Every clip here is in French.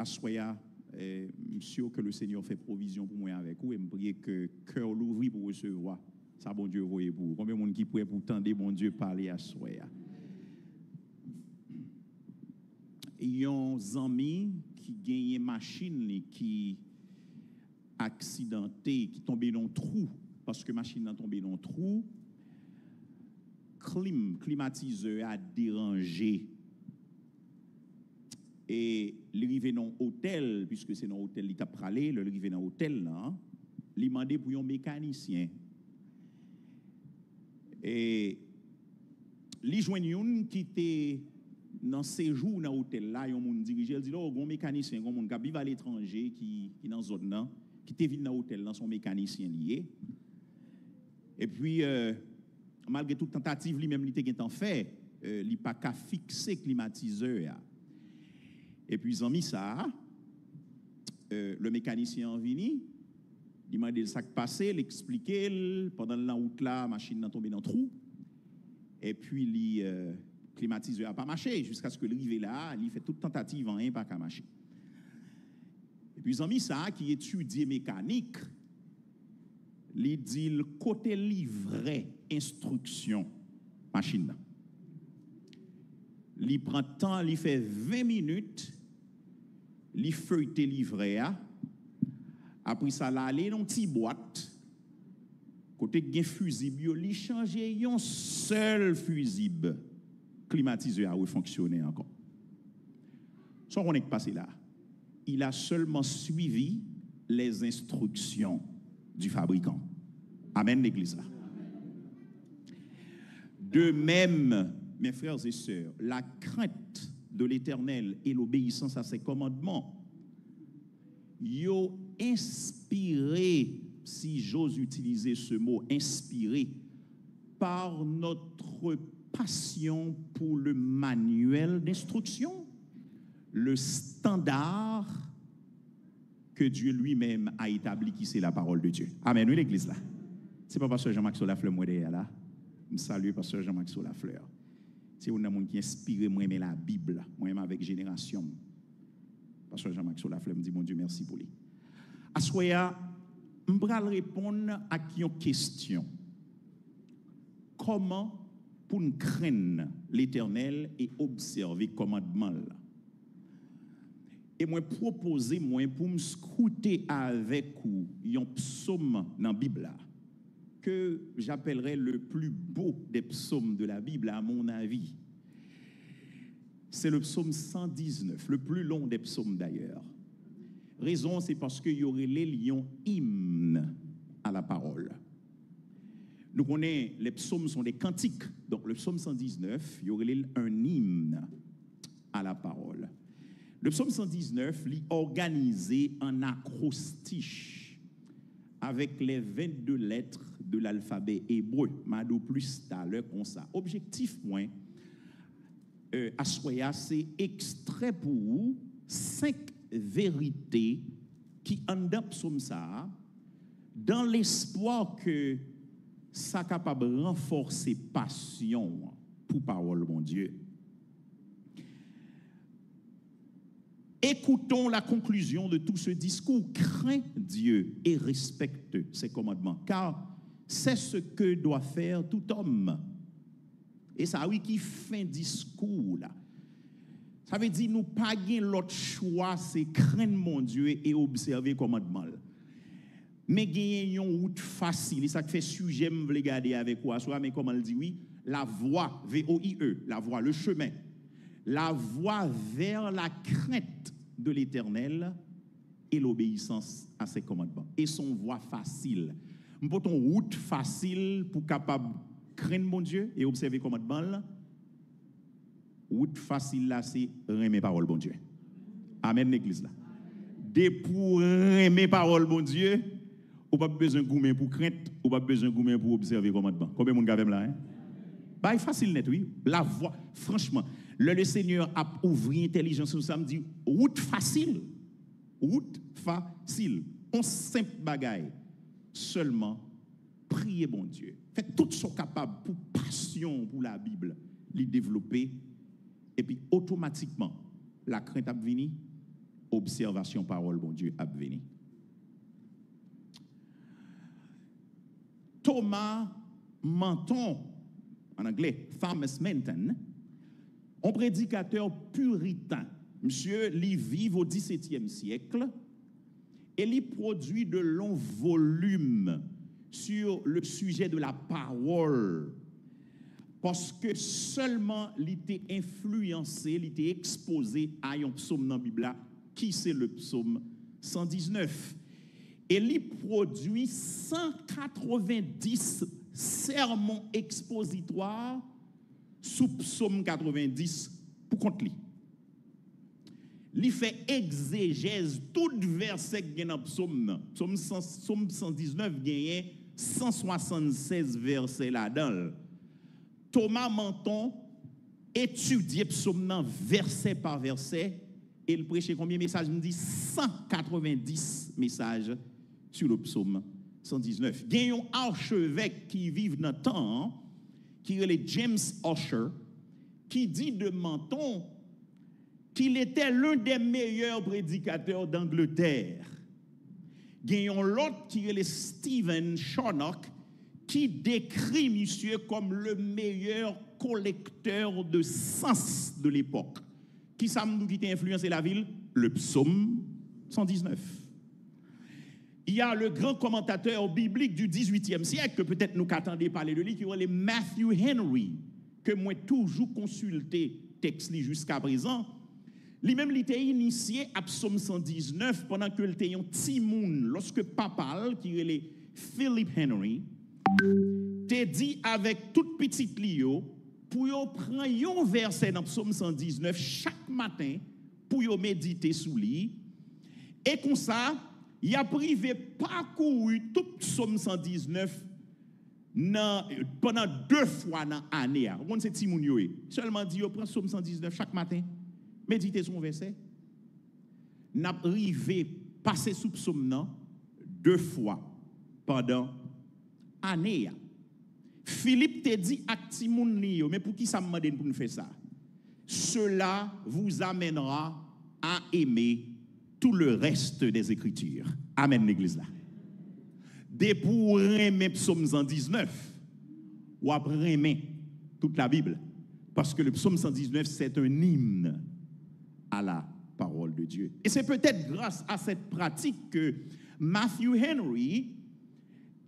à soya, monsieur, que le Seigneur fait provision pour moi avec vous, et me prier que cœur l'ouvre pour recevoir. Ça, bon Dieu, voyez pour vous. Combien de monde qui pourrait pour tendre, bon Dieu, parler à soya? Il y a un ami qui gagne une machine qui accidenté, qui tombe dans un trou, parce que la machine a tombé dans un trou, climatiseur a dérangé. Et il arrivé dans l'hôtel, puisque c'est dans l'hôtel qu'il a pralé, il arrivé dans l'hôtel, il a demandé pour un mécanicien. Et les joignons qui étaient dans séjour dans l'hôtel là, ils ont dirigé, il dit là, un mécanicien, un monde qui vit à l'étranger, qui dans la zone là, qui était venu dans l'hôtel là, son mécanicien lié. Et puis, malgré toute tentative, lui-même, il était en fait, il n'a pas qu'à fixer le climatiseur. Et puis, ils ont mis ça, le mécanicien en vini, il m'a dit ça qui passé, il expliqué, pendant la route là, la machine est tombée dans le trou. Et puis, le climatiseur n'a pas marché, jusqu'à ce que l'arrivée là, il fait toute tentative en un pas qu'à marcher. Et puis, ils ont mis ça, qui étudie mécanique, il dit le côté livret, instruction, machine. Il prend temps, il fait 20 minutes, il feuille livret. Après ça, il aller dans une petite boîte. Côté gen fusible, il change un seul fusible. Climatiseur a fonctionné encore. Sans qu'on est passé là, il a seulement suivi les instructions du fabricant. Amen, l'église là. De même, mes frères et sœurs, la crainte de l'Éternel et l'obéissance à ses commandements, yo inspiré, si j'ose utiliser ce mot, inspiré par notre passion pour le manuel d'instruction, le standard que Dieu lui-même a établi, qui c'est la parole de Dieu. Amen, oui, l'église là. C'est pas pasteur Jean-Marc Solafleur, moi, derrière là. Je salue pasteur Jean-Marc Solafleur. C'est un homme qui inspire moi, mais la Bible, moi, avec génération. Pasteur Jean-Marc Solafleur me dit, mon Dieu, merci pour lui. À soya, je vais répondre à une question. Comment pour nous craindre l'Éternel et observer le commandement? Et moi proposer moi pour me scruter avec vous un psaume dans la Bible que j'appellerais le plus beau des psaumes de la Bible à mon avis. C'est le psaume 119, le plus long des psaumes d'ailleurs. Raison, c'est parce qu'il y aurait les lions hymnes à la parole. Nous connaissons, les psaumes sont des cantiques. Donc le psaume 119, il y aurait un hymne à la parole. Le psaume 119 est organisé en acrostiche avec les 22 lettres de l'alphabet hébreu. Mado plus talent comme ça. Objectif point, à soya, c'est extrait pour vous 5 vérités qui en dans psaume ça, dans l'espoir que ça capable de renforcer passion pour parole mon Dieu. Écoutons la conclusion de tout ce discours. Crains Dieu et respecte ses commandements, car c'est ce que doit faire tout homme. Et ça, oui, qui fait discours là. Ça veut dire nous pas gain l'autre choix, c'est craindre mon Dieu et observer commandement. Mais gagner une route facile, ça fait sujet me veut garder avec quoi soit mais comment elle dit oui, la voie VOIE, la voie, le chemin. La voie vers la crainte de l'Éternel et l'obéissance à ses commandements. Et son voie facile. Nous avons une route facile pour capable craindre mon Dieu et observer les commandements. Route facile là, c'est aimer parole bon Dieu. Amen l'église là. Dès pour aimer parole bon Dieu, ou pas besoin de goumer pour crainte, ou pas besoin de goumer pour observer les commandements. Combien de monde gavem là hein? Bah, facile net, oui. La voie, franchement, le Seigneur a ouvert l'intelligence sur ça, me dit, route facile. Route facile. On simple bagaille. Seulement, priez bon Dieu. Faites tout ce capable pour passion pour la Bible, les développer, et puis automatiquement, la crainte a venu, observation parole bon Dieu a venu. Thomas Menton, en anglais, Thomas Menton, un prédicateur puritain. Monsieur, il vit au XVIIe siècle et il produit de longs volumes sur le sujet de la parole. Parce que seulement il était influencé, il était exposé à un psaume dans la Bible, qui c'est le psaume 119. Et il produit 190 sermons expositoires sous psaume 90 pour compte lui. Il fait exégèse tout verset qui est dans psaume. Psaume 119 gagne 176 versets là-dedans. Thomas Menton étudiait psaume verset par verset et il prêchait combien de messages? Il me dit 190 messages sur le psaume 119. Il y a un archevêque qui vit dans le temps, qui est James Ussher, qui dit de Menton qu'il était l'un des meilleurs prédicateurs d'Angleterre. Il y a un autre qui est Stephen Charnock, qui décrit monsieur comme le meilleur collecteur de sens de l'époque. Qui ça nous qui a influencé la ville? Le psaume 119. Il y a le grand commentateur biblique du XVIIIe siècle, que peut-être nous qu'attendez parler de lui, qui est Matthew Henry, que moi toujours consulté texte jusqu'à présent. Lui-même, il était initié à psaume 119 pendant que il était un petit monde. Lorsque papa, qui est Philip Henry, t'a dit avec toute petite lio, pour prendre un verset dans psaume 119 chaque matin, pour méditer sous lui, et comme ça, il a privé parcouru tout psaume 119 pendant 2 fois dans l'année. Vous c'est Timounio. Seulement dit, prend psaume 119 chaque matin, méditez son verset. N'a privé passer sous psaume 2 fois pendant l'année. Philippe te dit à Timoun, mais pour qui ça me demande pour nous faire ça? Cela vous amènera à aimer tout le reste des Écritures. Amen, l'église là. Dès pour aimer psaume 119, ou après aimer toute la Bible. Parce que le psaume 119, c'est un hymne à la parole de Dieu. Et c'est peut-être grâce à cette pratique que Matthew Henry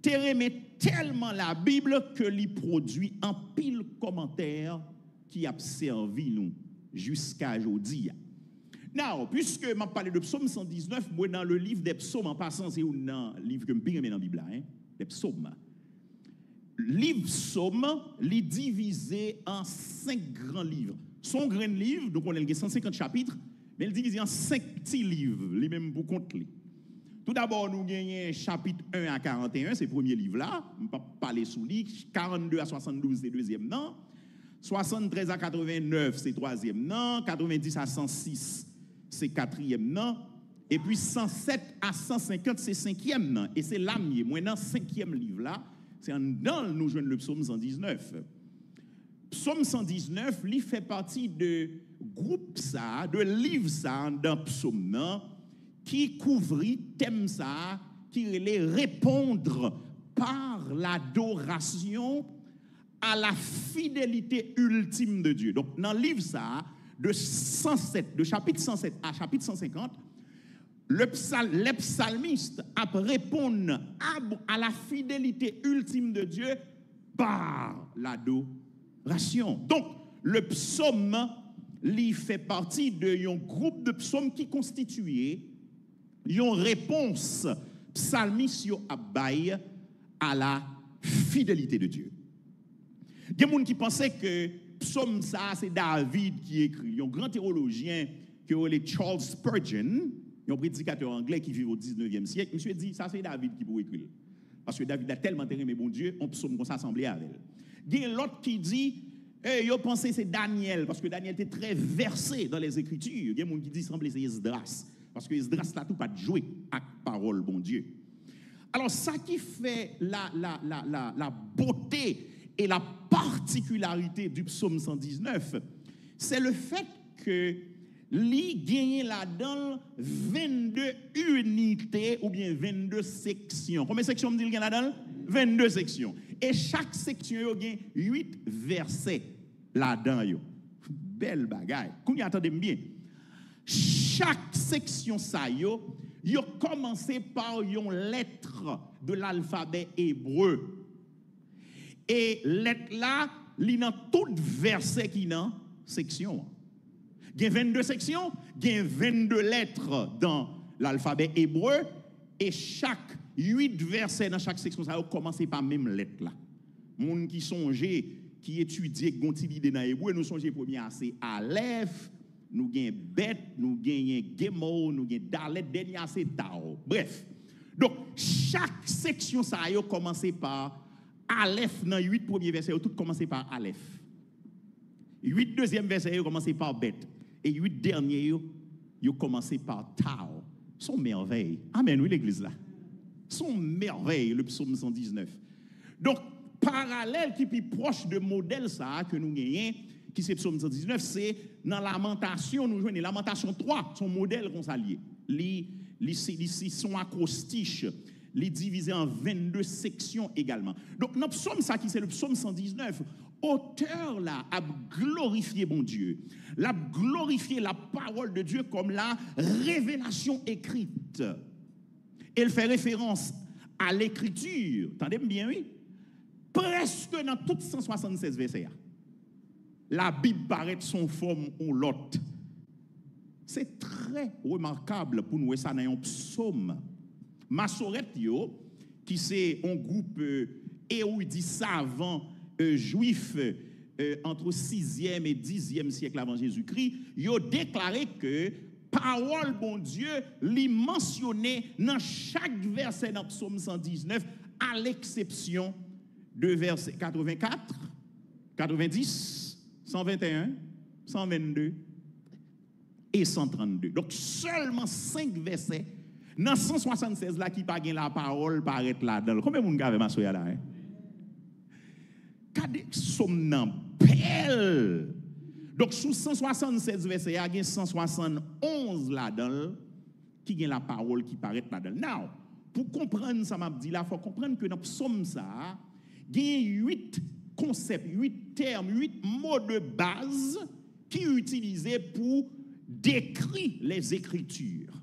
t'aimait tellement la Bible que lui produit un pile commentaire qui a servi nous jusqu'à aujourd'hui. Now, puisque je parle de psaume 119, moi dans le livre des psaumes, en passant, c'est dans le livre que je me dans la Bible, les psaumes. Le livre psaume, il est divisé en 5 grands livres. Son grand livre, donc on a 150 chapitres, mais il est divisé en 5 petits livres, les mêmes pour compter. Tout d'abord, nous gagnons chapitre 1 à 41, c'est le premier livre-là. On ne peut pas parler sous lui. 42 à 72, c'est le deuxième nom. 73 à 89, c'est le troisième nom. 90 à 106, c'est le quatrième nom. Et puis 107 à 150, c'est le cinquième nom. Et c'est l'amier. Moi, dans le cinquième livre-là, c'est dans nous joignons le psaume 119. Psaume 119, il fait partie de groupe ça, de livre ça, dans psaume non, qui couvrit thème ça, qui allait répondre par l'adoration à la fidélité ultime de Dieu. Donc, dans le livre ça, de chapitre 107 à chapitre 150, les psalmistes répondent à la fidélité ultime de Dieu par l'adoration. Donc, le psaume, il fait partie d'un groupe de psaumes qui constituait une réponse psalmiste à la fidélité de Dieu. Il y a des gens qui pensaient que psaume ça, c'est David qui écrit. Il y a un grand théologien qui est Charles Spurgeon, un prédicateur anglais qui vit au 19e siècle. Monsieur dit, ça c'est David qui peut écrire. Parce que David a tellement aimé bon Dieu, on psaume qu'on s'assemblait avec elle. Il y a l'autre qui dit, yo pensez c'est Daniel, parce que Daniel était très versé dans les Écritures. Il y a des gens qui disent semble c'est Esdras. Parce que Esdras là tout pas de jouer à parole bon Dieu. Alors ça qui fait la beauté et la particularité du psaume 119, c'est le fait que li gagne là-dedans 22 unités ou bien 22 sections. Combien de sections me dit qu'il y a là-dedans? 22 sections. Et chaque section a 8 versets là-dedans. Belle bagaille. Qu'on y attendez bien. Chaque section ça yo commencé par une lettre de l'alphabet hébreu. Et lettre là, li dans tout verset qui dans section. Il y a 22 sections, il y a 22 lettres dans l'alphabet hébreu et chaque 8 versets dans chaque section ça a commencé par même lettre là. Moun qui songeait, qui étudiait gonti l'idée dans hébreu, nous songeons premier c'est Aleph, nous gagne Bet, nous gagne Gemo, nous gagne Dalet, dernier c'est Tao. Bref. Donc chaque section ça a commencé par Aleph dans 8 premiers versets, tout commencé par Aleph. 8 deuxième versets commencé par Bet et 8 derniers yo commencé par Tao. Son merveille. Amen, oui l'église là. Son merveille le psaume 119. Donc parallèle qui est plus proche de modèle ça que nous gagnons qui c'est psaume 119 c'est dans lamentation nous joignons lamentation 3 son modèle qu'on s'allie li son acrostiche li divisé en 22 sections également. Donc dans psaume ça qui c'est le psaume 119 auteur là a glorifié bon Dieu, l'a glorifié la parole de Dieu comme la révélation écrite. Elle fait référence à l'écriture. Entendez bien oui? Presque dans toutes 176 versets. La Bible paraît son forme ou l'autre. C'est très remarquable pour nous ça dans un psaume. Massorette yo qui c'est un groupe érudit savant juif entre 6e et 10e siècle avant Jésus-Christ, yo déclaré que parole bon Dieu li mentionné dans chaque verset dans psaume 119 à l'exception de versets 84, 90, 121, 122 et 132. Donc seulement 5 versets dans 176 là qui pas gain la parole paraît là-dedans. Combien de monde avez ma soya là hein? Kade somme nan belle. Donc sous 176 versets, il y a 171 là-dedans qui gain la parole qui paraît là-dedans. Now, pour comprendre ça m'a dit là, faut comprendre que dans psaume ça, il y a 8 concepts, 8 termes, 8 mots de base qui sont utilisés pour décrire les Écritures,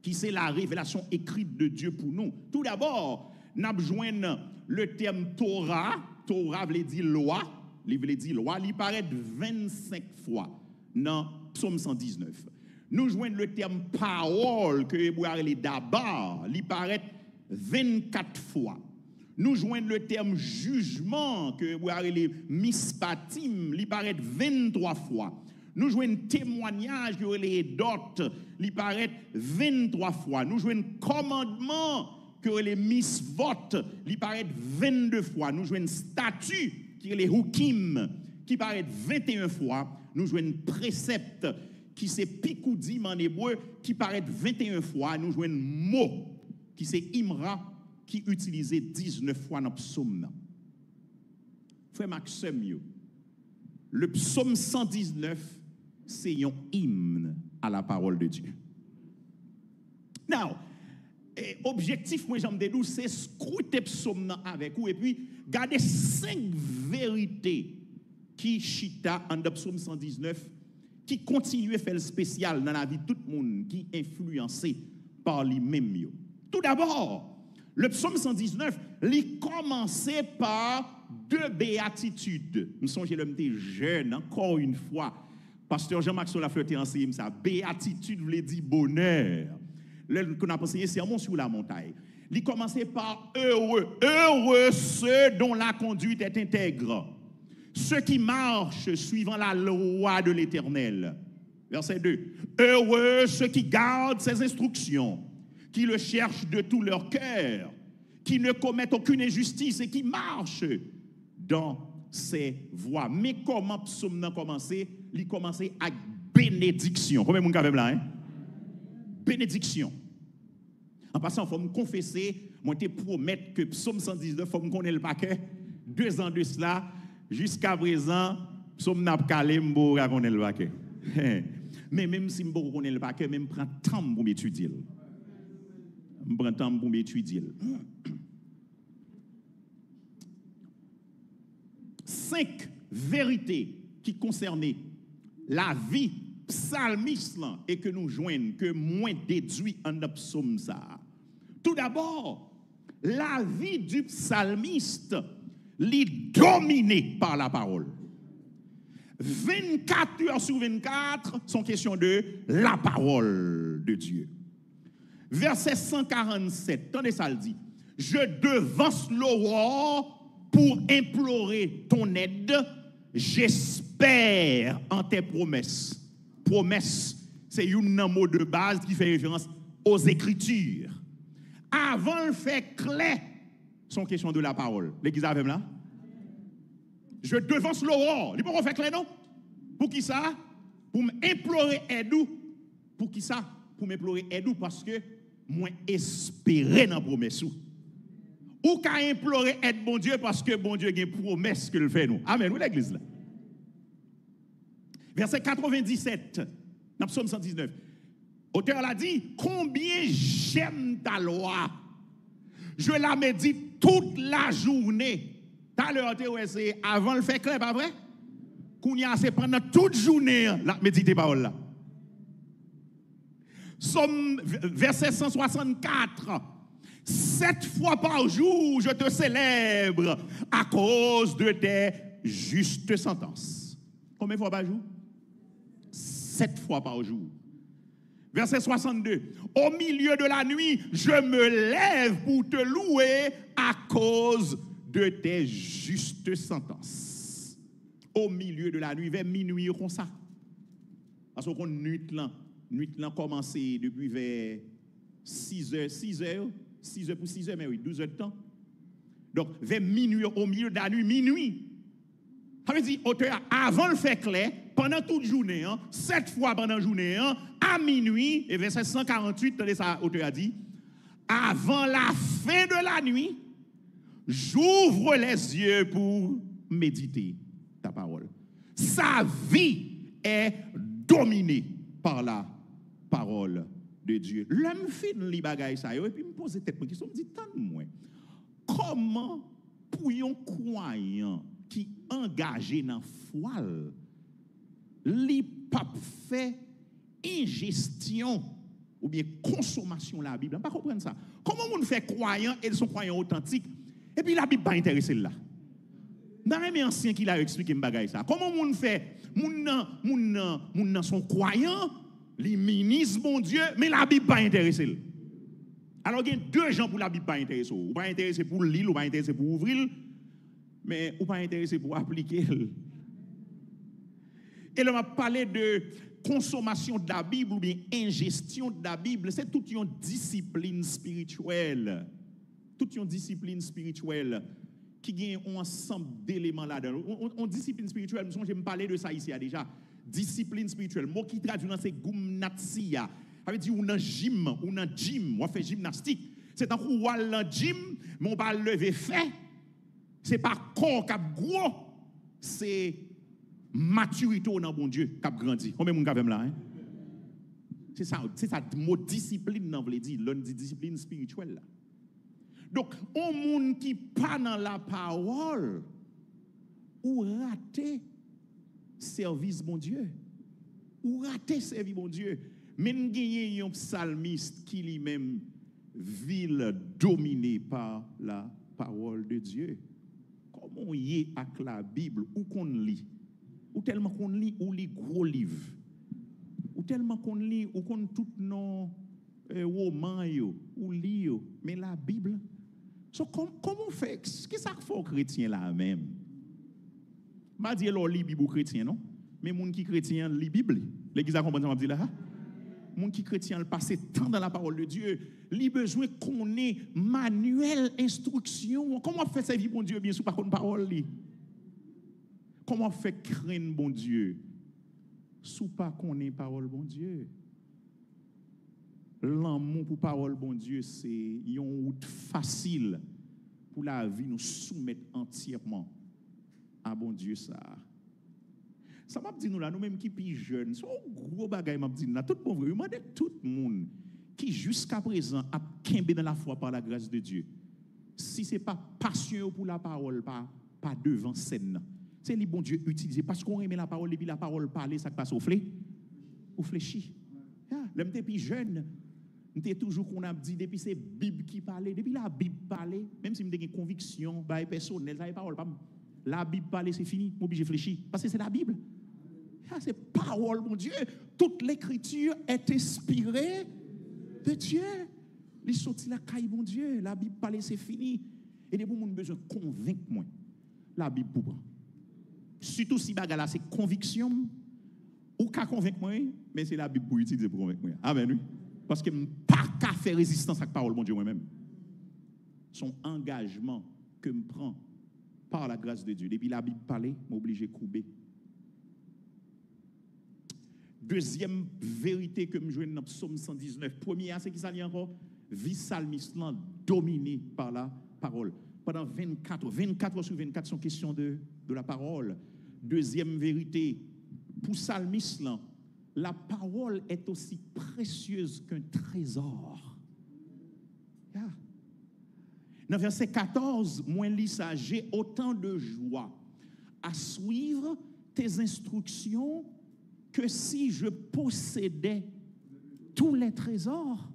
qui c'est la révélation écrite de Dieu pour nous. Tout d'abord, nous avons besoin le terme Torah. Torah veut dire loi. Il veut dire loi. Il paraît 25 fois dans Psaume 119. Nous joignons le terme parole que vous avez d'abord. Il paraît 24 fois. Nous joignons le terme jugement que vous avez les mispatim. Il paraît 23 fois. Nous joignons témoignage que vous avez les dots. Il paraît 23 fois. Nous joignons commandement que les misvotes, il paraît 22 fois. Nous jouons un statut qui est les hukim, qui paraît 21 fois. Nous jouons un précepte qui c'est pikoudim en hébreu, qui paraît 21 fois. Nous jouons un mot qui c'est imra, qui utilisé 19 fois dans le psaume. Frère Maxime, le psaume 119, c'est un hymne à la parole de Dieu. Now, et objectif, moi, j'aime dire, c'est scruter psaume avec vous et puis garder 5 vérités qui chita en psaume 119, qui continuent à faire le spécial dans la vie de tout le monde, qui influencé par lui-même. Tout d'abord, le psaume 119, il commençait par 2 béatitudes. Je me souviens, j'étais jeune, encore une fois. Pasteur Jean-Maxime Lafleur enseigné ça. Béatitude veut dire bonheur. Qu'on a enseigné sermon sur la montagne. Il commençait par heureux. Heureux ceux dont la conduite est intègre. Ceux qui marchent suivant la loi de l'Éternel. Verset 2. Heureux ceux qui gardent ses instructions, qui le cherchent de tout leur cœur, qui ne commettent aucune injustice et qui marchent dans ses voies. Mais comment psaume a commencé? Il commençait avec bénédiction. Combien de monde avez là, hein? Bénédiction. En passant, il faut me confesser, moi te promettre que psaume 119, il faut me connaître le paquet. 2 ans de cela, jusqu'à présent, psaume n'a pas calé, je connaître le paquet. Mais même si je ne connais pas par cœur, même prends temps pour m'étudier. Je prends temps pour m'étudier. 5 vérités qui concernaient la vie psalmiste et que nous joignons, que moins déduit en psaume ça. Tout d'abord, la vie du psalmiste est dominée par la parole. 24 heures sur 24 sont question de la parole de Dieu. Verset 147, attendez ça le dit. Je devance l'aurore pour implorer ton aide. J'espère en tes promesses. Promesse, c'est un mot de base qui fait référence aux Écritures. Avant le fait clair, sont question de la parole. L'église avec là? Je devance l'aurore. Il faut qu'on fait clair, non? Pour qui ça? Pour m'implorer aide. Pour qui ça? Pour m'implorer aide parce que moi espérer dans la promesse. Ou qu'à implorer aide bon Dieu parce que bon Dieu a une promesse que le fait nous. Amen. Où l'église là? Verset 97, dans Psaume 119. Auteur l'a dit, combien j'aime ta loi. Je la médite toute la journée. Tout à l'heure, c'est avant le fait clair, pas vrai? Qu'on y a, c'est pendant toute journée, la méditer parole là. Somme, verset 164. 7 fois par jour, je te célèbre à cause de tes justes sentences. Combien de fois par jour? 7 fois par jour. Verset 62. Au milieu de la nuit, je me lève pour te louer à cause de tes justes sentences. Au milieu de la nuit, vers minuit, comme ça. Parce qu'on nuit là commencé depuis vers 6 heures pour 6 heures, mais oui, 12 heures de temps. Donc, vers minuit, au milieu de la nuit, minuit. Ça veut dire, auteur, avant le fait clair, pendant toute journée, 7 fois pendant la journée, à minuit, et verset 148, attendez ça, auteur a dit, avant la fin de la nuit, j'ouvre les yeux pour méditer ta parole. Sa vie est dominée par la parole de Dieu. L'homme fin li bagay ça, et puis me pose tête moi question, me dit tant moi. Comment pour un croyant qui engagé dans foi, li pas fait ingestion ou bien consommation de la Bible. On pas comprendre ça. Comment on fait croyant et sont croyants authentiques et puis la Bible pas intéressé là. Dans les anciens qui l'a expliqué me bagay ça. Comment on fait moun sont croyants, les ministres bon Dieu, mais la Bible pas intéressé. Alors il y a 2 gens pour la Bible pas intéressé. Ou pas intéressé pour lire, ou pas intéressé pour ouvrir, mais ou pas intéressé pour appliquer. Et là, on va parler de consommation de la Bible ou bien ingestion de la Bible. C'est toute une discipline spirituelle. Toute une discipline spirituelle qui gagne un ensemble d'éléments là-dedans. On discipline spirituelle, je me parler de ça ici déjà. Discipline spirituelle. Mot qui traduit dans c'est gymnasia. Ça veut dire ou dans gym, on fait gymnastique. C'est un coup dans gym, mais on va lever fait. C'est pas corps qui a gros, c'est maturité dans bon Dieu qui a grandi. Combien de monde avez là hein? C'est ça mot discipline non veut dire, l'on dit discipline spirituelle là. Donc, un monde qui pas dans la parole ou raté service bon Dieu. Ou raté service bon Dieu. Même gagner un psalmiste qui lui-même ville dominé par la parole de Dieu. Comment y est avec la Bible ou qu'on lit? Ou tellement qu'on lit ou lit gros livres. Ou tellement qu'on lit ou qu'on tout nos romans ou lit mais la Bible. So, comment fait qu'est-ce que ça fait aux chrétiens là même? M'a dit alors lit Bible chrétien non? Mais moun qui chrétien lit Bible. L'église a compris ça m'a dit là. Moun qui chrétien le passer tant dans la parole de Dieu, li besoin qu'on ait manuel instruction. Comment fait servir bon Dieu bien sûr par contre parole li? Comment fait craindre bon Dieu sous pas qu'on ait parole bon Dieu? L'amour pour parole bon Dieu c'est une route facile pour la vie nous soumettre entièrement à bon Dieu ça. Ça m'a dit nous là, nous-mêmes qui plus jeunes, c'est un gros bagage m'a dit là, tout le monde, demandez tout le monde qui jusqu'à présent a kembe dans la foi par la grâce de Dieu. Si c'est pas passion pour la parole, pas devant scène. C'est les bon Dieu utilisé parce qu'on aime la parole et puis la parole parler, ça passe au fléchi. L'homme depuis jeune, m'était toujours qu'on a dit depuis c'est Bible qui parlait, depuis la Bible parlait, même si m'était une conviction bah personnelle, ça parole pas la Bible parlait c'est fini, m'obligé réfléchir parce que c'est la Bible. C'est parole mon Dieu, toute l'écriture est inspirée de Dieu. Les sorties la caille mon Dieu, la Bible parlait c'est fini. Et des gens ont besoin de convaincre moi. La Bible pour prendre. Surtout si bagala c'est conviction ou qu'à convaincre moi, mais c'est la Bible pour utiliser pour convaincre moi. Amen oui. Parce que pas qu'à faire résistance à la parole mon Dieu moi-même. Son engagement que me prend par la grâce de Dieu. Depuis la Bible parlait, m'obligé couper. Deuxième vérité que me joue dans Psaume 119. Première, c'est qui ça encore? Vie psalmiste dominée par la parole. Pendant 24 sur 24 sont questions de la parole. Deuxième vérité, pour psalmiste, la parole est aussi précieuse qu'un trésor. Yeah. Dans verset 14, moi lis ça, j'ai autant de joie à suivre tes instructions que si je possédais tous les trésors.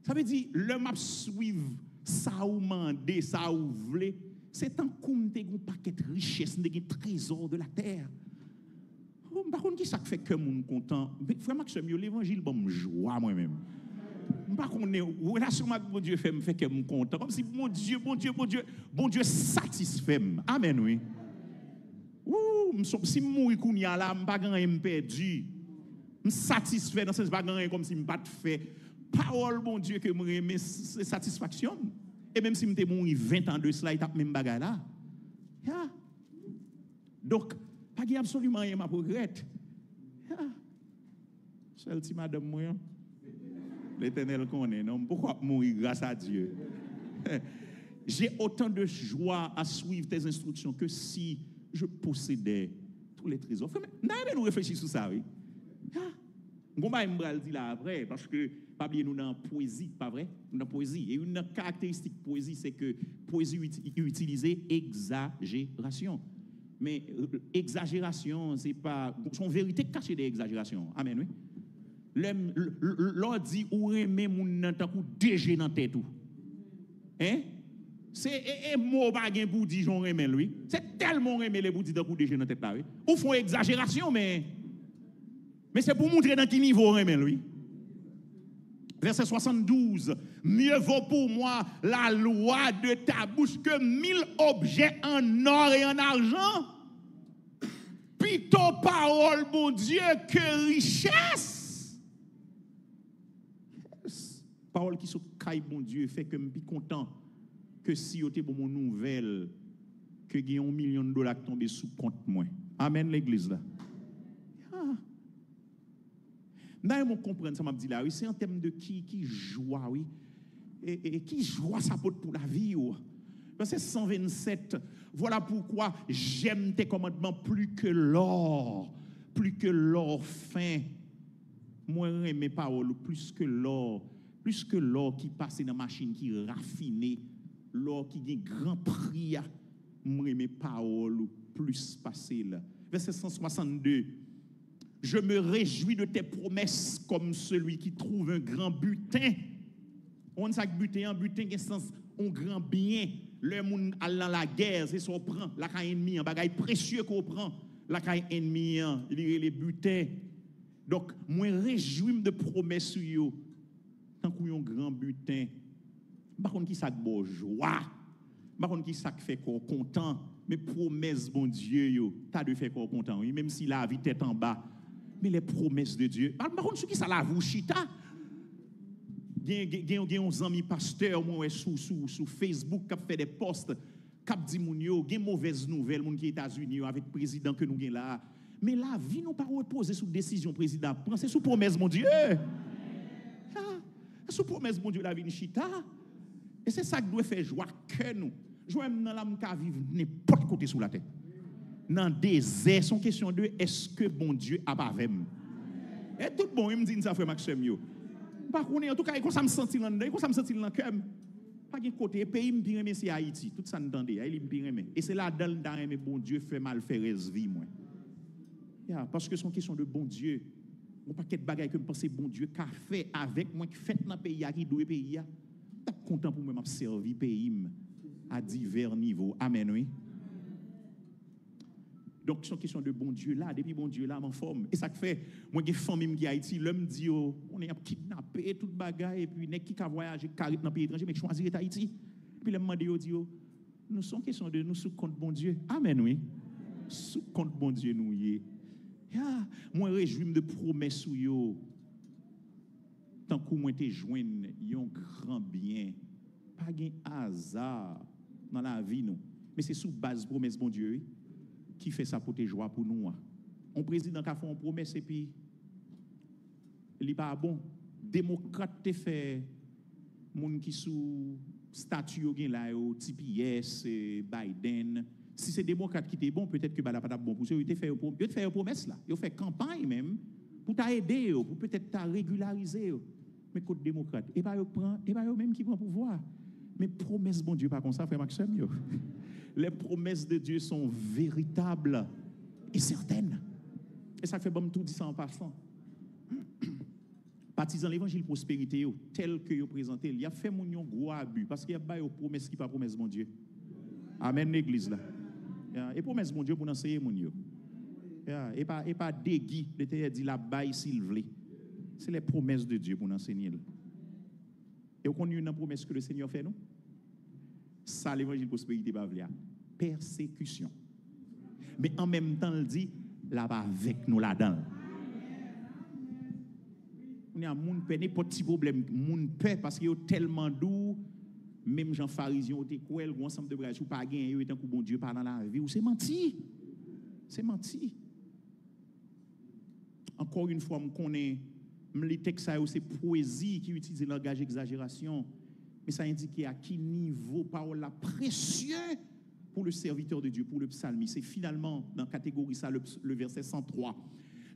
Ça veut dire, l'homme a suivre ça ou mandé, ça ou voulé, c'est un coup de paquet de richesse, de trésors de la terre. Par contre, qui ça fait que mon content? Vraiment que l'évangile bon me joie moi-même. Par contre, relation avec mon Dieu fait que mon content, comme si mon Dieu satisfait. Amen oui. Si je mourir kounya là, je ne pas rien perdu. Je suis satisfait dans ce sens pas rien comme si je pas fait. Parole bon Dieu que je aime c'est satisfaction. Et même si je mourir 20 ans de cela, il tape même bagarre là. Yeah. Donc pas absolument rien à regretter. Yeah. Seul si madame moi l'Éternel connaît non pourquoi mourir grâce à Dieu. J'ai autant de joie à suivre tes instructions que si je possédais tous les trésors. Nous réfléchissons sur ça, oui. On va me dire là après, parce que, pas bien, nous dans la poésie, pas vrai? Nous dans la poésie. Et une caractéristique de poésie, c'est que poésie utilisée exagération. Mais exagération, c'est pas. Son vérité cachée des exagérations. Amen, oui. L'on dit, ou aimer mon tant coup déjé dans tête tout. Hein? C'est un mot bagin pour dire j'en remets lui. C'est tellement remets les pour dire coup déjà dans tête là oui. Ou font exagération mais c'est pour montrer dans quel niveau remets lui. Verset 72. Mieux vaut pour moi la loi de ta bouche que 1000 objets en or et en argent. Puis ton parole mon Dieu que richesse. Yes. Parole qui se caille mon Dieu fait que je suis content. Que si vous avez pour mon nouvelle, que il y a $1 million qui tombent sous compte moi. Amen l'église là. Nous comprendre ça m'a dit là, oui, c'est en termes de qui joie, oui. Et qui joie sa porte pour la vie. Verset 127, voilà pourquoi j'aime tes commandements plus que l'or fin. Moi j'aime mes paroles plus que l'or qui passe dans la machine qui raffinée. L'or qui a grand prix, moi mes paroles plus passer là. Verset 162. Je me réjouis de tes promesses comme celui qui trouve un grand butin. On sait que butin qui est un grand bien. Le monde allant la guerre, c'est ça on prend. La caille ennemi, un bagage précieux qu'on prend. La caille ennemi, il y a les butins. Donc, moi réjouis de promesses sur yo. Tant qu'on un grand butin. Par contre, qui ça bon joie. Par contre, qui ça fait qu'on content. Mais promesses, bon Dieu, yo, t'as de faire qu'on content. Oui, même si la vie est en bas. Mais les promesses de Dieu. Par contre, ce qui ça la vous chita. Gen un ami pasteur moi sur Facebook qui fait des posts qui dit moun yo gen mauvaise nouvelle moun qui États-Unis avec président que nous gen là. Mais la vie nous pas reposer sous décision président. Pensez sous promesse mon Dieu. Sous promesse mon Dieu la vie chita. Et c'est ça qui doit faire joie que nous. Joie dans l'âme qui vivre n'importe côté sous la terre. dans le désert, son question de est-ce que bon Dieu a pas avec moi? Et tout bon, il me dit ça, frère Maxime. Par contre, en tout cas, il ça me sentit là dedans, il ça me sentit dans le cœur. Pas de côté, pays me pire c'est Haïti, tout ça n'entendez, il me pire. Et c'est là dans mais bon Dieu fait mal faire vie moi. Yeah, parce que son question de bon Dieu, mon paquet de bagages que me penser bon Dieu qu'a fait avec moi qui fait dans pays qui doit pays. T'as content pour moi m'a servi pays à divers niveaux. Amen oui. Donc, c'est une question de bon Dieu là, depuis bon Dieu là, en forme. Et ça fait, moi, j'ai une famille qui est Haïti, l'homme dit, oh, on est kidnappé, tout bagaille, et puis, n'est qui a voyagé, carré dans le pays étranger, mais qui choisit Haïti. Puis, l'homme dit, oh, nous sommes question de nous sous compte bon Dieu. Amen, oui. Sous compte bon Dieu, nous y est. Yeah. Moi, réjouis de promesses ou yo. Tant que moi, te joigne, yon grand bien. Pas de hasard dans la vie, nous. Mais c'est sous base promesse bon Dieu, oui. Qui fait ça pour te joie pour nous. On président qui a fait une promesse et puis il n'est pas bon. Démocrate te fait moun qui sous statut là TPS Biden. Si c'est démocrate qui était bon, peut-être que la pas bon pour ça, il te fait une promesse là. Il fait campagne même pour t'aider pour peut-être t'a régulariser. Mais côté démocrate et pas yo prend et pas yo même qui prend pouvoir. Mais promesse bon Dieu pas comme ça frère Maxime. Les promesses de Dieu sont véritables et certaines. Et ça fait bon tout dit ça en passant. Partisans l'évangile prospérité tel que yo présenté, il y a fait mon gros abus parce qu'il y a pas une promesse qui pas promesse bon Dieu. Amen l'église là. Et promesse bon Dieu pour enseigner mon yo. Et pas dégui, l'éternel dit la baille s'il veut. C'est les promesses de Dieu pour enseigner. Et on connaît une promesse que le Seigneur fait nous. Ça l'évangile prospérité pas vle persécution. Mais en même temps il dit là bas avec nous là-dedans. On a moun pe n'importe petit problème, moun pe parce qu'il est tellement doux même Jean pharisien ou te cruel ou ensemble de bagages ou pas gagné yo étant que bon Dieu pas dans la vie ou c'est menti. C'est menti. Encore une fois me connais les textes c'est poésie qui utilise le langage exagération. Mais ça indique à qui niveau parole la précieux pour le serviteur de Dieu, pour le psalmiste. C'est finalement dans la catégorie ça, le verset 103.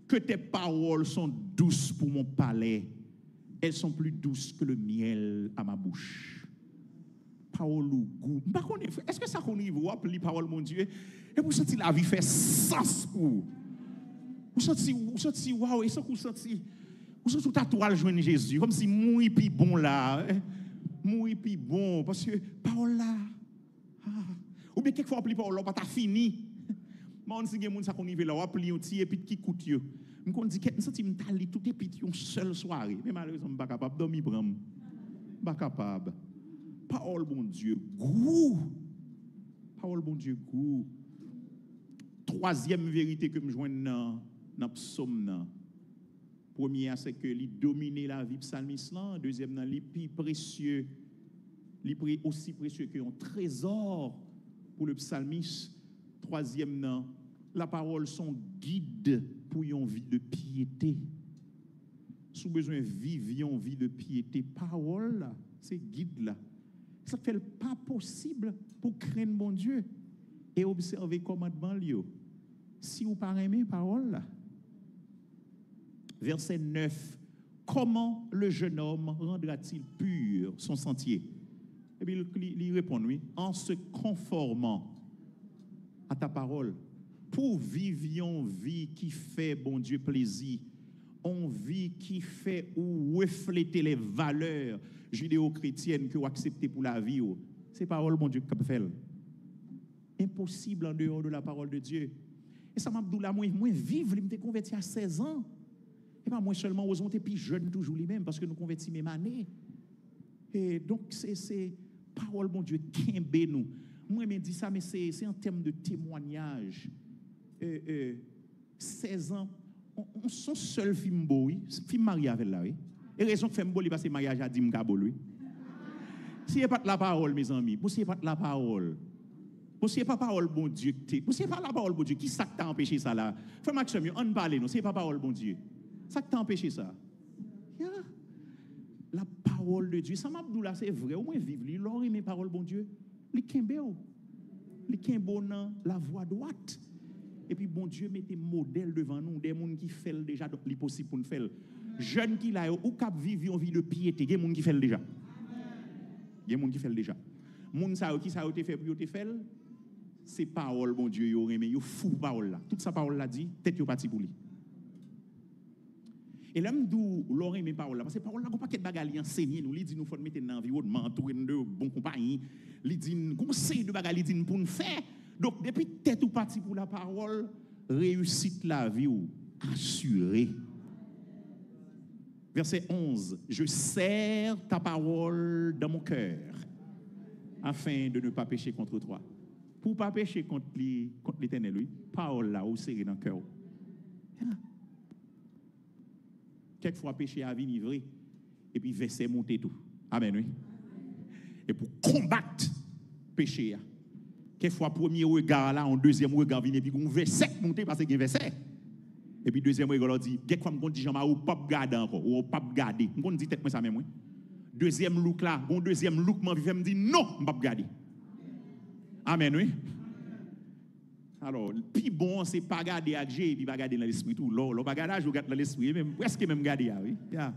Que tes paroles sont douces pour mon palais. Elles sont plus douces que le miel à ma bouche. Parole ou goût. Est-ce que ça qu'on y voit, les paroles, mon Dieu? Et vous sentez la vie fait sens pour vous sentez, waouh, et ça vous sentez, vous sentez tout à toi joindre Jésus, comme si moi puis bon là. Mourir puis bon parce que parole là ou bien quelquefois appeler parole là pas ta fini moi on si gen moun ça qu'on arrive là appeler un petit et puis qui coûte yo me dit que senti me tali tout et puis une seule soirée mais malheureusement pas capable dormir bram pas capable parole bon Dieu goût parole bon Dieu goût troisième vérité que me joindre dans psaume là. Premier, c'est que il domine la vie psalmiste. Deuxième, il est plus précieux, aussi précieux qu'un trésor pour le psalmiste. Troisième, la parole sont guide pour une vie de piété. Sous besoin de vivre une vie de piété, parole, c'est guide là. Ça fait pas possible pour craindre mon Dieu et observer commandement lieu. Si vous pas aimer parole là. Verset 9. Comment le jeune homme rendra-t-il pur son sentier? Et puis il répond, oui, en se conformant à ta parole. Pour vivre une vie qui fait, bon Dieu, plaisir, une vie qui fait ou refléter les valeurs judéo-chrétiennes que vous acceptez pour la vie. C'est parole, bon Dieu, qui peut faire. Impossible en dehors de la parole de Dieu. Et ça m'a dit là, moi, vivre, je me suis converti à 16 ans. Et pas moi seulement, osons être plus jeune toujours lui-même, parce que nous convertis même année. Et donc, c'est parole, bon Dieu, qu'imbe nous. Moi, je me dis ça, mais c'est en termes de témoignage. 16 ans, on son seul film beau, oui. Film marié avec là, oui. Et raison que film beau, parce que mariage a dit m'gabo, oui. Si n'y a pas de la parole, mes amis, si n'y a pas de la parole, si n'y a pas de parole, bon Dieu, si n'y a pas de la parole, bon Dieu, qui ça t'a empêché ça là? Frère Maxime, on parle, non, si n'y a pas de parole, bon Dieu. Ça t'a empêché ça? Yeah. La parole de Dieu, ça m'a dit là, c'est vrai, au moins vivre, il aurait mes paroles, bon Dieu, les kembe, les kembe dans la voie droite. Et puis, bon Dieu, mettez modèle devant nous, des gens qui font déjà, donc c'est possible pour nous faire. Jeunes qui là, ou cap vivre une vie de piété, il y a des gens qui font déjà. Il y a des gens qui font déjà. Les gens qui ça été fait pour te faire, c'est parole, bon Dieu, yo remet, yo fou parole là. Toute sa parole là dit, tête yo parti pour lui. Et là, m'dou l'aurait mes paroles là, parce que parole là, on pas qu'être bagali enseigner nous, li dit nous faut mettre dans environnement, entourer de bon compagnie, li dit conseil de bagali dit pour nous faire. Donc depuis tête ou parti pour la parole, réussite la vie ou assurée. Verset 11, je serre ta parole dans mon cœur afin de ne pas pécher contre toi. Pour ne pas pécher contre l'Éternel, lui, parole là, ou serré dans le cœur. Quelquefois, péché à vinivré, et puis verset monter tout. Amen, oui. Et pour combattre péché, quelquefois, premier regard là, en deuxième regard, vient, et puis on verset monter parce qu'il y a verset. Et puis deuxième regard, on dit, quelquefois, on dit, j'en ai pas garder encore, ou pas garder. On dit, tête moi ça même, oui. Deuxième look là, bon deuxième look, je me dit, non, je ne vais pas garder. Amen, oui. Alors, le plus bon, c'est pas garder avec Dieu et puis pas garder dans l'esprit tout. Le bagadage, je garde dans l'esprit, même presque même garder, oui. Yeah.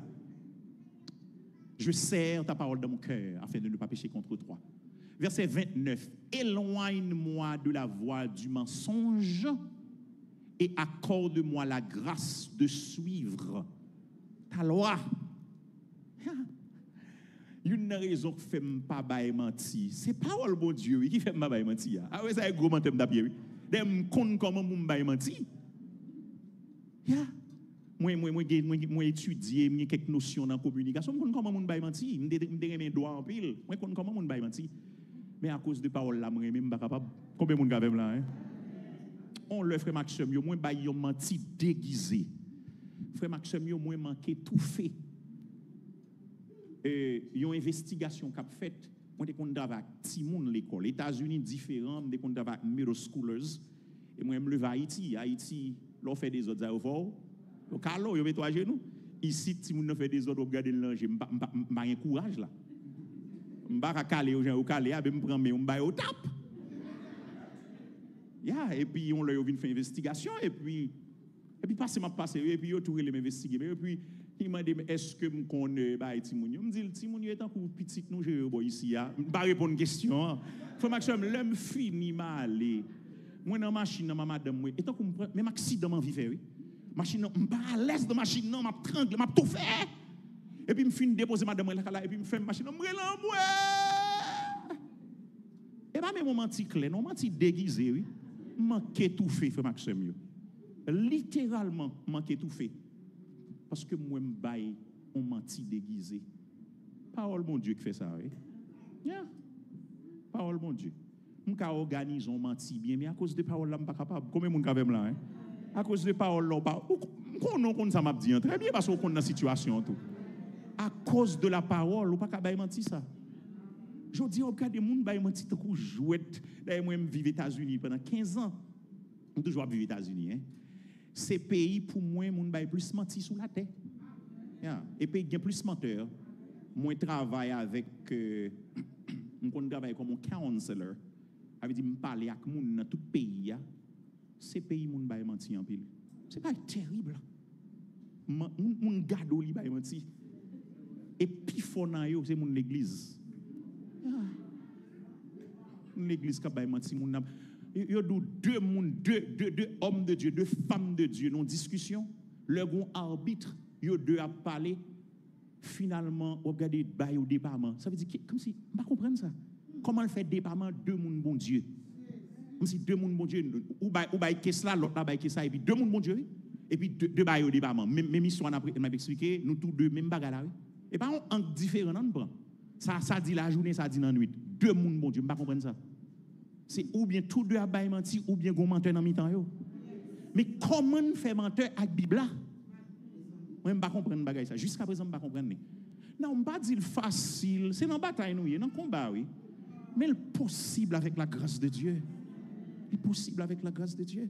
Je serre ta parole dans mon cœur afin de ne pas pécher contre toi. Verset 29. Éloigne-moi de la voie du mensonge et accorde-moi la grâce de suivre ta loi. Une raison qui fait pas bailler mentir, c'est parole bon Dieu qui fait pas bailler mentir. Ah ouais, ça est gros menteur d'apier. Dem kon comment moun bailler mentir. Ya. Moi étudier, moi quelques notions dans communication, moi comment moun bailler mentir, me remet droit en pile. Moi comment moun bailler mentir. Mais à cause de parole là, moi même pas capable. Combien moun capable là hein? On le frère Maxime, yo moins bailler mentir déguisé. Frère Maxime, yo moins manqué tout fait. Une investigation qu'a faite, moi, je travaille avec Timoun l'école. Les États-Unis différents, je travaille avec middle schoolers. Et moi, je me lève à Haïti. Haïti, l'on fait des autres aéroports. Au Carlo, je mets toi à genoux. Ici, Timoun fait des autres, on regarde le linge. Je n'ai pas un courage là. Je ne vais pas caler aux gens au calé, je me prends, je me au tap. Et puis, on leur vient faire une investigation. Et puis, passez, et puis, on tourne les investiguer. Et puis, il m'a dit, est-ce que je connais Timoun? Je me dis, Timoun est un coup petit, nous, je vais ici. Je ne vais pas répondre à une question. Faut Maxime, l'homme fini mal. Moi, dans la machine, ma madame, et tant que même accident, je vivais. Machine, je ne suis pas à l'aise de la machine, je m'atrangle, je tout fait. Et puis, je finis de déposer madame, et puis, je fais une machine, je me relance. Et pas même un menti clair, non, menti déguisé, oui. Manquer tout fait, frère Maxime. Littéralement, manquer tout fait. Parce que moi, je baille, on menti déguisé. Parole mon Dieu qui fait ça, oui. Yeah. Parole mon Dieu. Je peux organiser, on menti bien, mais à cause de parole là, je ne suis pas capable. Combien de monde là, hein? À cause de parole là, on ça m'a dit très bien parce qu'on connaît la situation tout. À cause de la parole, on ne peut pas mentir ça. Je dis, regarde des gens qui mentir tout jouette. D'ailleurs, moi, je vis aux États-Unis pendant 15 ans. Je toujours vivre aux États-Unis, hein. Ces pays, pour moi, moun bay plus menti sous la terre. Yeah. Et puis, il y a plus menteur. Moi, je travaille avec, je travaille comme un counselor. Avec dit, je parle avec moun dans tout pays. Ces pays, moun bay menti en pile. C'est pas terrible. Moun gado li bay menti. Et puis, c'est moun l'église. Yeah. L'église qui bay menti, moun il y a deux hommes de Dieu, deux femmes de Dieu dans discussion. Le grand arbitre, il y a deux à parler. Finalement, regardez, au département. Ça veut dire que, comme si, je ne comprends pas ça. Comment le fait département deux mondes bon Dieu? Comme si deux mondes bon Dieu, ou bail qu'est-ce là, l'autre là bail qu'est-ce ça, et puis deux mondes bon Dieu, et puis deux bail au département. Même histoire, on m'a expliqué, nous tous deux, même bagarre là. Et pas en différent, on prend. Ça dit la journée, ça dit la nuit. Deux mondes bon Dieu, je ne comprends pas ça. C'est ou bien tous deux à bailler mentir, ou bien gon menteur dans mi-temps yo. Mais comment faire menteur avec Bible là? Moi je pas comprendre bagay ça. Jusqu'à présent je pas comprendre. Non, on pas dire facile, c'est dans bataille nous, dans combat oui. Mais le possible avec la grâce de Dieu. Il possible avec la grâce de Dieu.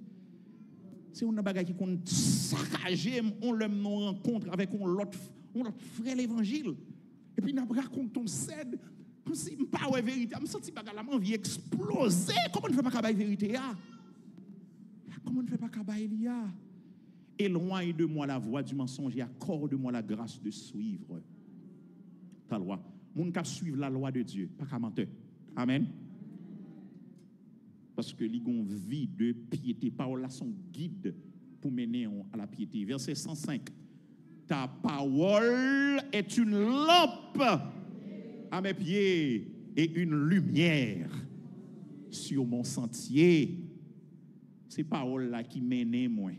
C'est une bagay qui compte saccager, on le rencontre avec l'autre frère l'évangile. Et puis on raconte ton cède. Comme si je ne pas la vérité, je me sens que la vie exploser. Comment je ne fais pas la vérité? Comment ne fait pas qu'à Elia? Éloigne de moi la voix du mensonge et accorde-moi la grâce de suivre ta loi. Moun ka suivre la loi de Dieu, pas qu'à mentir. Amen. Parce que les gon vie de piété, parole là son guide pour mener à la piété. Verset 105. Ta parole est une lampe à mes pieds et une lumière sur mon sentier. C'est parole là qui mène moi.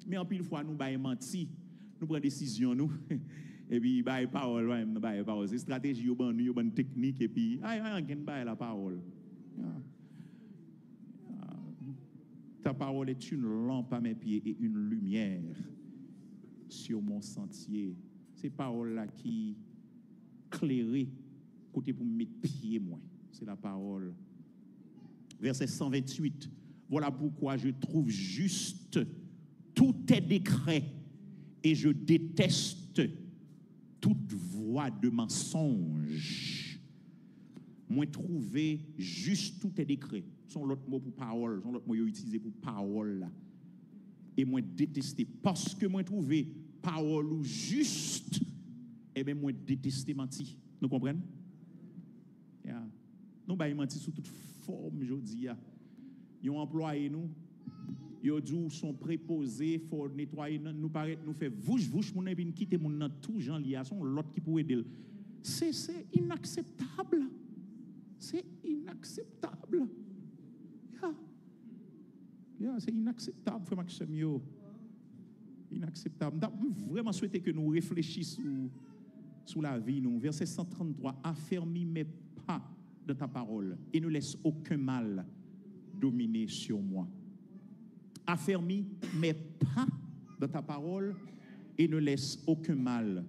Mais en pile fois nous bail menti, nous prenons décision nous et puis bail parole bail parole, c'est stratégie yo bonne technique et puis on bail la parole. Ta parole est une lampe à mes pieds et une lumière sur mon sentier. C'est parole là qui clairait côté pour mettre pied moi. C'est la parole. Verset 128. Voilà pourquoi je trouve juste tous tes décrets et je déteste toute voie de mensonge. Moi trouver juste tous tes décrets. Son l'autre mot pour parole, son l'autre mot utilisé pour parole là. Et moi détester parce que moi trouver parole ou juste et bien moi détester menti. Nous comprenons? Yeah. Nous ba menti sous toute forme jodi a. Ils ont employé nous. Ils ont dit sont préposés, faut nettoyer nous paraît nous fait vouche moun et puis quitter moun dans tout gens lié son l'autre qui pourrait aider. C'est inacceptable. C'est inacceptable. C'est inacceptable, frère Maxime. Inacceptable. Je vraiment souhaiter que nous réfléchissions sur la vie. Nous. Verset 133. Affermis mes pas de ta parole et ne laisse aucun mal dominer sur moi. Affermis mes pas de ta parole et ne laisse aucun mal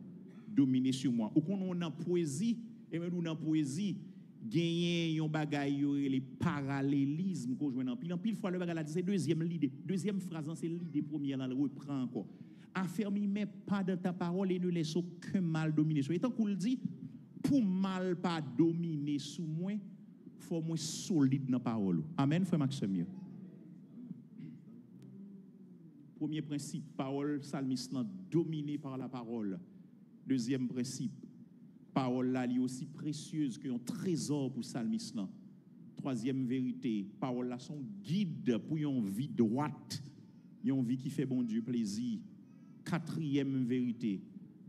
dominer sur moi. Ou qu'on a en poésie, et même dans poésie, gagner yon bagay yo les parallélismes qu'on joue en pile fois le bagay là c'est deuxième phrase c'est l'idée première là le reprend encore affermis mes pas dans ta parole et ne laisse aucun mal dominer sur et tant qu'on le dit pour mal pas dominer sous moi faut moi solide dans parole amen frère Maxime. Premier principe parole psalmiste dominé par la parole. Deuxième principe parole là est aussi précieuse qu'un trésor pour psalmiste là. Troisième vérité, parole là son guide pour une vie droite, une vie qui fait bon Dieu plaisir. Quatrième vérité,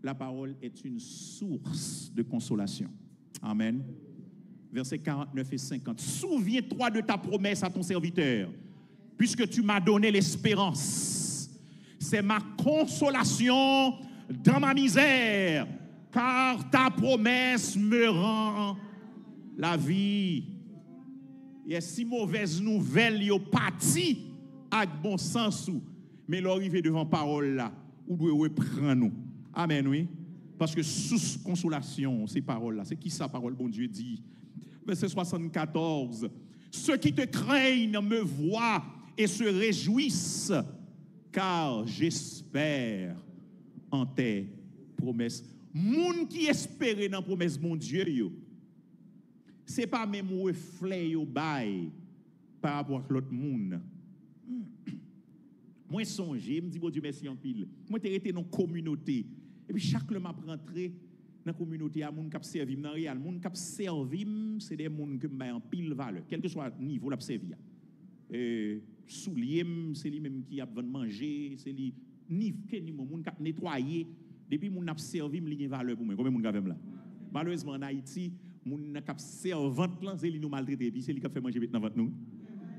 la parole est une source de consolation. Amen. Versets 49 et 50. Souviens-toi de ta promesse à ton serviteur, puisque tu m'as donné l'espérance. C'est ma consolation dans ma misère. Car ta promesse me rend la vie. Il y a si mauvaise nouvelle, yo parti avec bon sens mais l'arrivée devant parole là, ou doit reprendre nous. Amen oui. Parce que sous consolation, ces paroles là, c'est qui ça parole bon Dieu dit. Verset 74. Ceux qui te craignent me voient et se réjouissent car j'espère en tes promesses. Moun qui espère dans la promesse mon Dieu yo, c'est pas même reflet yo bail par rapport à l'autre monde. Moi songer, me dit bon Dieu merci en pile. Moi t'ai été dans communauté et puis chaque le m'a rentré dans communauté à moun qui servi dans réel, moun qui servi c'est des moun que me en pile valeur, quel que soit niveau l'a servi. Soulier c'est lui même qui a besoin de manger, c'est lui niveau moun qui nettoyer. Depuis mon a servi me li valeur pour moi combien moun gavem là malheureusement en Haïti moun n'a servante là c'est lui nous maltraiter puis c'est lui qui fait manger dans ventre nous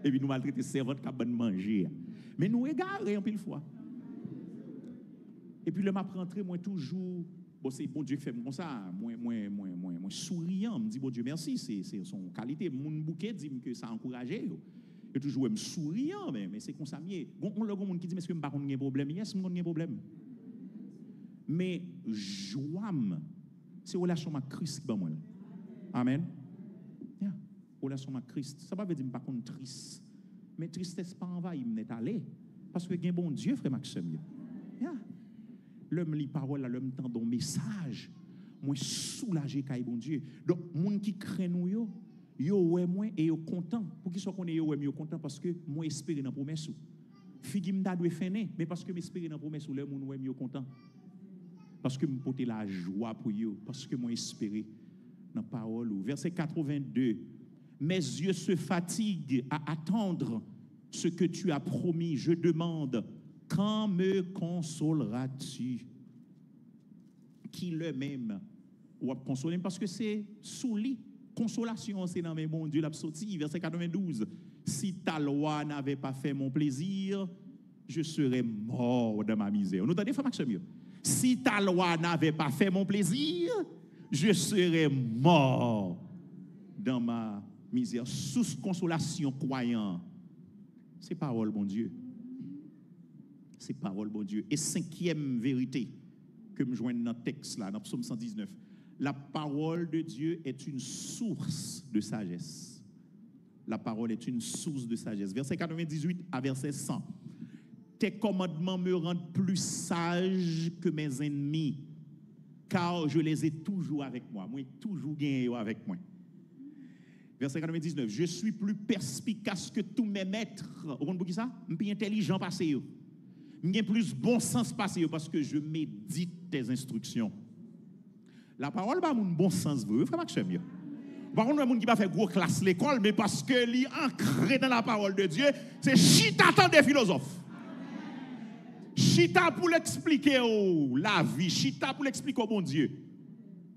et puis nous maltraiter servante qui a bonne manger mais nous égaré en pile fois et puis le m'a rentré moi toujours bon c'est bon Dieu qui fait comme ça moi souriant me dit bon Dieu merci c'est son qualité moun bouquet dit que ça encourager et toujours me souriant mais c'est comme ça mieux on le monde qui dit mais est-ce que me pas connait un problème yes me connait un problème. Mais joie, c'est relation avec Christ qui moi. Amen. Yeah. Relation avec Christ. Ça ne veut pas dire que je ne suis pas triste. Mais tristesse pas envahi, je suis allé. Parce que il y a un bon Dieu, frère Maxime. Yeah. L'homme lit parole, l'homme tend un message. Moi, soulagé quand bon Dieu. Donc, les gens qui craignent nous, yo ouais moi et yo content. Pour qu'ils soient connus yo ouais yo content parce que moi espérer dans promesse. figue m'ta doit finir, mais parce que m'espérer dans promesse ou le monde ouais mieux content. Parce que me porter la joie pour eux, parce que moi espérer dans parole ou verset 82. Mes yeux se fatiguent à attendre ce que tu as promis. Je demande, quand me consoleras-tu? Qui le même ou consoler parce que c'est sous lit. Consolation, c'est dans mes bons Dieu, l'a sorti, verset 92. Si ta loi n'avait pas fait mon plaisir, je serais mort de ma misère. Nous entendez, frère Maxime? Si ta loi n'avait pas fait mon plaisir, je serais mort dans ma misère. Sous consolation, croyant. C'est parole, bon Dieu. C'est parole, bon Dieu. Et cinquième vérité que me joigne dans le texte là, dans Psaume 119. La parole de Dieu est une source de sagesse. La parole est une source de sagesse. Verset 98 à verset 100. Tes commandements me rendent plus sage que mes ennemis, car je les ai toujours avec moi. Moi, toujours gagné avec moi. Verset 99. Je suis plus perspicace que tous mes maîtres. Vous comprenez qui ça? Je suis plus intelligent passé. J'ai plus bon sens passé parce que je médite tes instructions. La parole pas mon bon sens vrai, frère Maxime. Par contre, monde qui va faire gros classe l'école, mais parce que li ancré dans la parole de Dieu, c'est chita tant des philosophes. Chita pour l'expliquer la vie, chita pour l'expliquer au bon Dieu.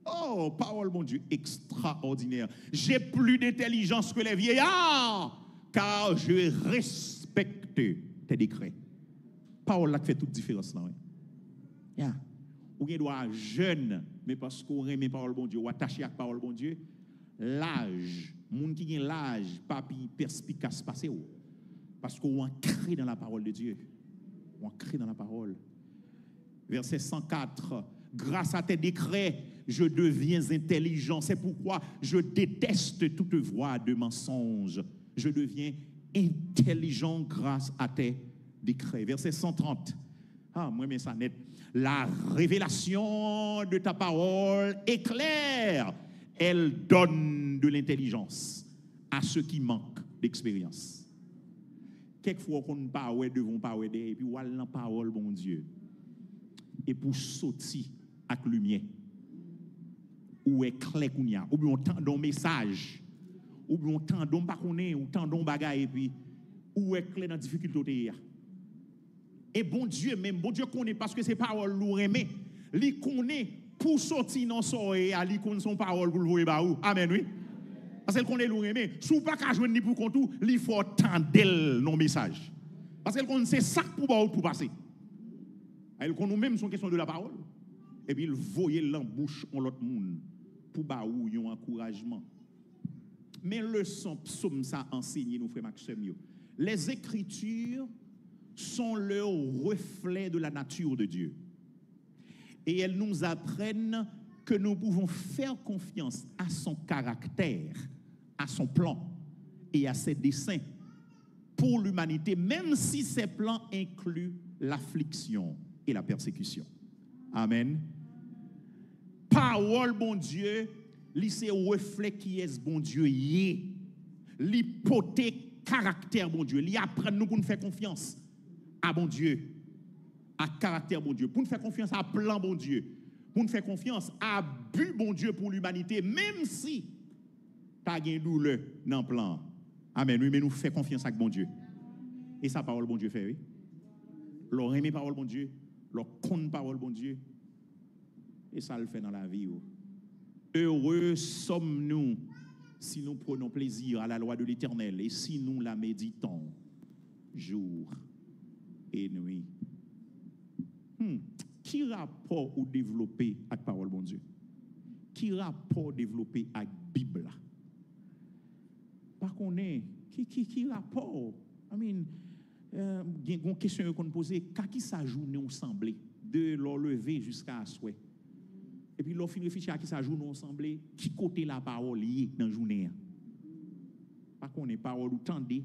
Oh, parole bon Dieu extraordinaire. J'ai plus d'intelligence que les vieillards, car je respecte tes décrets. Parole là qui fait toute différence là. Yeah. Ou bien doit jeune, mais parce qu'on aime parole bon Dieu, ou attaché à parole bon Dieu, l'âge, moun qui a l'âge, pas perspicace passé ou. Parce qu'on ancré dans la parole de Dieu. On ancré dans la parole. Verset 104. Grâce à tes décrets, je deviens intelligent. C'est pourquoi je déteste toute voie de mensonge. Je deviens intelligent grâce à tes décrets. Verset 130. Ah, moi, mais ça net. La révélation de ta parole est claire. Elle donne de l'intelligence à ceux qui manquent d'expérience. Quelquefois, on ne parle pas devant parler et puis on a la parole, bon Dieu. Et pour sortir avec lumière, ou est clair qu'on y a, ou bien on tend un message, ou bien on tend un pas qu'on est, ou tend un bagage, et puis, ou est clair dans la difficulté. Et bon Dieu, même, bon Dieu connaît parce que ces paroles nous remet, il connaît pour sortir dans son soirée, il connaît son parole pour le voir ba ou. Amen, oui. Parce qu'elle connaît nous remet, sous pas qu'à jouer ni pour contou, il faut tendre nos messages. Parce qu'elle connaît c'est ça pour ba ou pour passer. Elle connaît même son question de la parole. Et puis il voyait l'embouche en l'autre monde pour ba ou un encouragement. Mais le son psaume ça enseigne nous frère Maxime. Les écritures sont le reflet de la nature de Dieu. Et elles nous apprennent que nous pouvons faire confiance à son caractère, à son plan et à ses desseins pour l'humanité, même si ces plans incluent l'affliction et la persécution. Amen. Parole, bon Dieu, c'est un reflet qui est bon Dieu. L'hypothèque caractère, bon Dieu. L'apprend nous pour nous faire confiance à bon Dieu, à caractère bon Dieu, pour nous faire confiance à plan bon Dieu, pour nous faire confiance à but bon Dieu pour l'humanité, même si tu as une douleur dans le plan. Amen. Oui, mais nous faisons confiance à bon Dieu. Et sa parole bon Dieu fait, oui. Leur aimer parole bon Dieu, leur compte parole bon Dieu. Et ça le fait dans la vie. Heureux sommes-nous si nous prenons plaisir à la loi de l'Éternel et si nous la méditons jour et nuit. Qui rapport ou développer avec parole bon Dieu? Qui rapport développer avec Bible? Par contre, qui rapport? I mean, il y a une question qu'on pose, qui sa journée on semblait de leur lever jusqu'à souhait. Et puis l'on finit réfléchir à qui sa journée on semblait, qui côté la parole liée dans la journée. Par contre, parole ou tendez,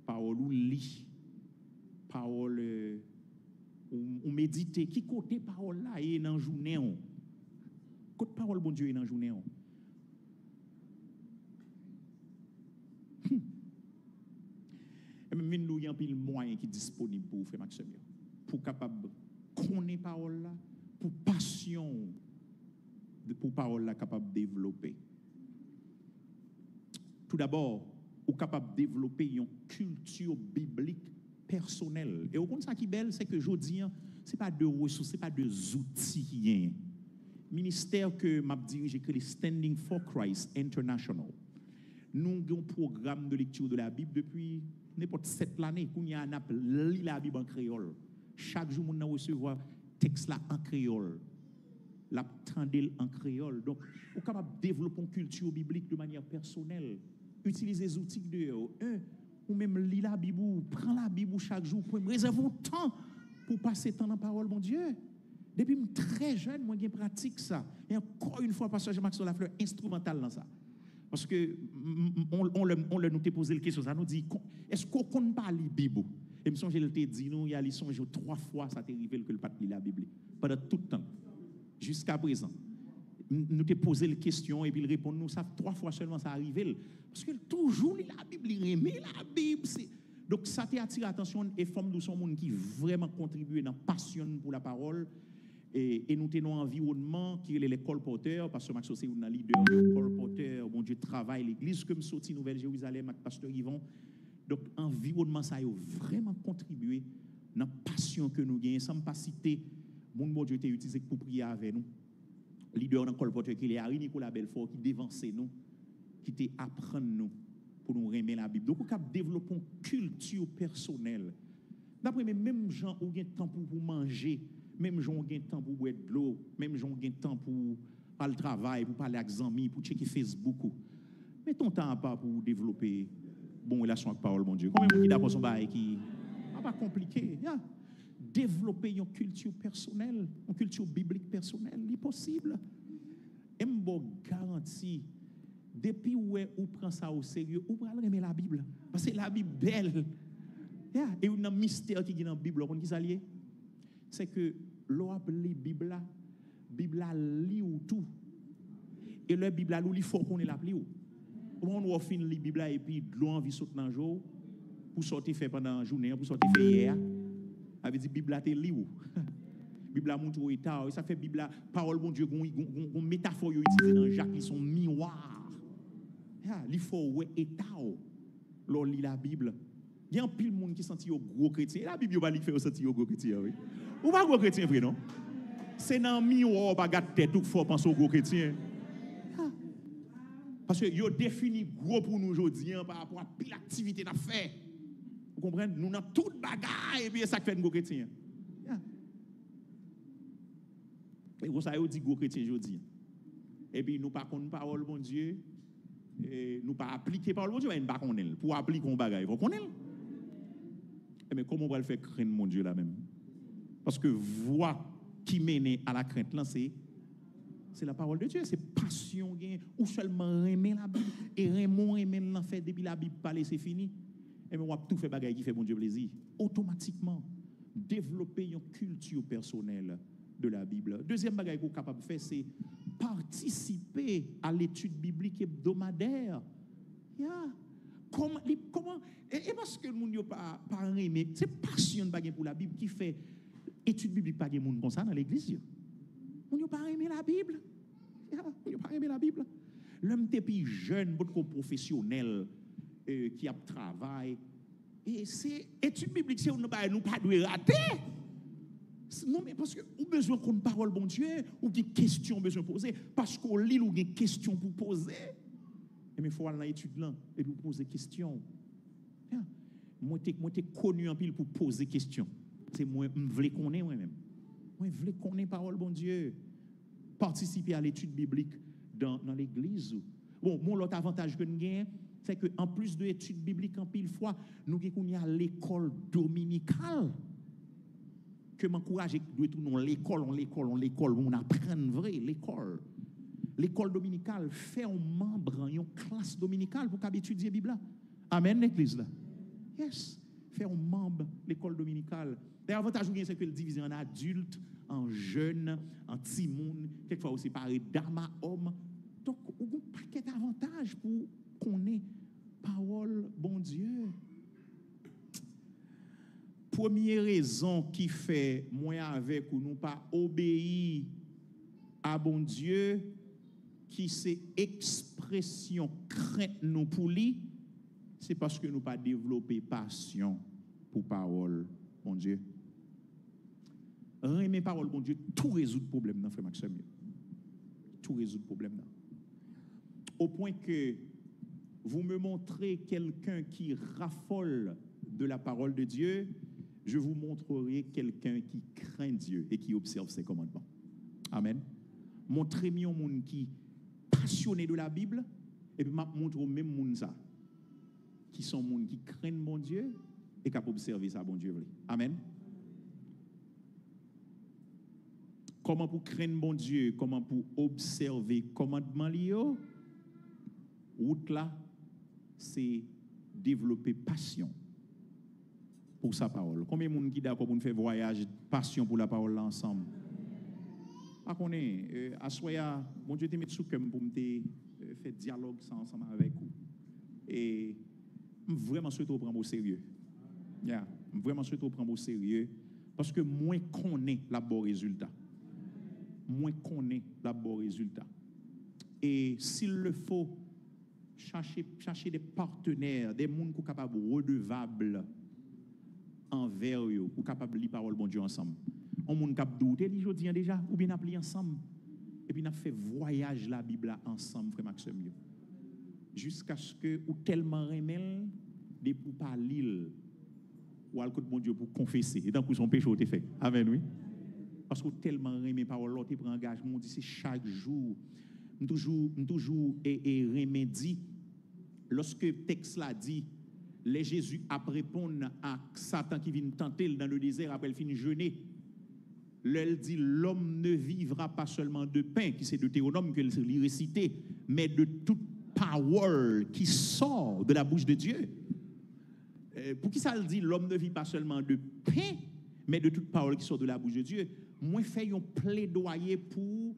parole ou lit, parole ou méditer, qui côté parole là est dans la journée. Côté parole bon Dieu est dans la journée. Et même nous, il y a un pile moyen qui est disponible pour vous, frère Maxime, pour capable connaître parole là, pour passion, pour parole là capable de développer. Tout d'abord, ou capable de développer une culture biblique personnelle. Et au contraire, ça qui est belle, c'est que je dis, ce n'est pas de ressources, ce n'est pas de outils qui y a. Ministère que m'a dirigé, que les Standing for Christ International. Nous avons un programme de lecture de la Bible depuis n'importe 7 années. Nous avons lu la Bible en créole. Chaque jour, nous recevons texte là en créole. L'attendez en créole. Donc, nous sommes capables de développer une culture biblique de manière personnelle. Utilisez les outils de ou même lire la Bible, ou prendre la Bible chaque jour, pour réserver un temps pour passer temps dans la parole, mon Dieu. Depuis très jeune, moi, j'ai pratique ça. Et encore une fois, Pasteur Jean-Marc Solafleur, instrumental dans ça. Parce que on le nous posé la question, ça nous dit, est-ce qu'on ne parle la Bible? Et me songe, il te dit, nous, il y a les 3 fois, ça t'est arrivé que le pas lit la Bible. Pendant tout le temps. Jusqu'à présent. Nous te posé la question et puis il répond, nous, ça 3 fois seulement ça arrive. Parce que toujours la Bible, il remet la Bible. Donc ça t'attire l'attention et forme de son monde qui vraiment contribue dans passion pour la parole. Et nous tenons un environnement qui est l'école porteur, parce que Max c'est un leader de l'école porteur, mon Dieu, travaille l'église comme sorti Nouvelle-Jérusalem avec Pasteur Yvon. Donc, environnement, ça a vraiment contribué dans la passion que nous gagnons. Sans pas citer, mon Dieu, été utilisé pour prier avec nous. Leader dans l'école porteur qui est Harry Nicolas Belfort, qui dévançait nous, qui te apprendre nous pour nous remettre la Bible. Donc, on a développé une culture personnelle. D'après même gens ont un temps pour manger, même gens ont un temps pour boire de l'eau, même gens ont un temps pour faire le travail, pour parler avec les amis, pour checker Facebook. Mais ton temps pas pour développer bonne relation avec la parole, mon Dieu. Combien de gens qui d'accord son bail qui n'est pas compliqué? Yeah. Développer une culture personnelle, une culture biblique personnelle, c'est possible. Et je garantis, depuis où on prend ça au sérieux, on va aimer la Bible. Parce que la Bible est belle. Yeah. Et il y a un mystère qui est dans la Bible, on dit allié. C'est que l'on lit la Bible lit ou tout. Et la Bible il faut qu'on ait la pli ou. On finit la Bible et puis de l'eau envie de sauter dans le jour, pour sortir faire pendant la journée, pour sortir faire hier. Avait dit Bible te li ou. Bible montre au état, ça fait Bible parole bon Dieu gon métaphore utilisée dans Jacques, ils sont miroir. Il faut ouais état l'on lit la Bible. Il y a un pile monde qui senti au gros chrétien. La Bible va li faire sentir au gros chrétien oui. Ou pas gros chrétien vrai non? C'est dans miroir pas garder tête tout faut penser au gros chrétien. Parce que yo défini gros pour nous aujourd'hui par rapport à pile activité n'a fait. Vous comprenez? Nous avons toute bagaille et puis ça fait un gros chrétien. Et vous savez, on dit gros chrétien aujourd'hui. Et puis nous pas connaître parole bon Dieu, et nous pas appliquer parole bon Dieu, mais nous pas connaître. Pour appliquer un bagaille, vous connaissez? Mais comment on va le faire craindre mon Dieu là même? Parce que voix qui mène à la crainte là, c'est la parole de Dieu, c'est passion ou seulement aimer la Bible et aimer l'en fait depuis la Bible parler c'est fini. Et mais on va tout faire bagaille qui fait mon Dieu plaisir. Automatiquement développer une culture personnelle de la Bible. Deuxième bagaille qu'on est capable de faire c'est participer à l'étude biblique hebdomadaire. Yeah. Comment et parce que le monde pas aimer, c'est passion de pour la Bible qui fait étude biblique pas monde comme ça dans l'église. On n'a pas aimé la Bible. On n'a pas aimé la Bible. L'homme depuis jeune, beaucoup professionnel qui a travail. Et c'est étude biblique, c'est on ne pas de rater. Non, mais parce qu'on a besoin qu'on parole, bon Dieu, ou des questions besoin de poser. Parce qu'on lit, ou des questions pour poser. Mais il faut aller dans l'étude là et pour poser des questions. Moi, je suis connu en pile pour poser des questions. C'est moi, je veux qu'on ait moi-même. Moi, je veux qu'on ait parole, bon Dieu. Participer à l'étude biblique dans l'église. Bon, l'autre avantage que nous avons, c'est qu'en plus de l'étude biblique, en pile fois, nous avons l'école dominicale. Que m'encourage de tout non l'école, on apprend vrai l'école. L'école dominicale fait un membre, une classe dominicale pour étudier la Bible. Amen, l'église là. Yes, fait un membre l'école dominicale. L'avantage c'est que le divisé en adultes, en jeunes, en timoun, quelquefois aussi séparé d'âme à homme. Donc, on a un paquet d'avantages pour qu'on ait parole, bon Dieu. première raison qui fait moi avec ou nous pas obéir à bon Dieu, qui c'est expression crainte nous pour lui, c'est parce que nous pas développé passion pour parole, mon Dieu. Aimer parole, mon Dieu, tout résout le problème dans frère Maxime. Tout résout le problème là. Au point que vous me montrez quelqu'un qui raffole de la parole de Dieu, je vous montrerai quelqu'un qui craint Dieu et qui observe ses commandements. Amen. Montrez-moi un monde qui est passionné de la Bible et puis montre même monde ça qui sont monde qui craignent mon Dieu et qui observer ça bon Dieu. Amen. Comment pour craindre mon Dieu, comment pour observer commandement lié, route là, c'est développer passion pour sa parole. Combien de monde qui d'accord pour nous faire voyage passion pour la parole là ensemble? À connaît à soya, mon Dieu te met sous cœur pour me faire dialogue ça ensemble avec vous. Et vraiment souhaite prendre au sérieux. Yeah, vraiment souhaite prendre au sérieux parce que moins qu'on est la bon résultat. Moins qu'on est la bon résultat. Et s'il le faut chercher des partenaires, des gens qui sont capables redevables envers eux, ou capables de lire parole bon Dieu ensemble. On monde cap douter dit jodi déjà ou bien appelé ensemble et puis n'a fait voyage la Bible ensemble frère Maxime jusqu'à ce que ou tellement remel des pour pas lire ou al côté bon Dieu pour confesser et tant que son péché a été fait. Amen oui. Parce que tellement remel parole l'autre prend engagement dit c'est chaque jour toujours et remédie lorsque texte là dit les Jésus après répondre à Satan qui vient tenter dans le désert après il finit jeûner. Elle dit l'homme ne vivra pas seulement de pain, qui c'est Deutéronome que il récité, mais de toute parole qui sort de la bouche de Dieu. Pour qui ça le dit l'homme ne vit pas seulement de pain, mais de toute parole qui sort de la bouche de Dieu. Moi fait un plaidoyer pour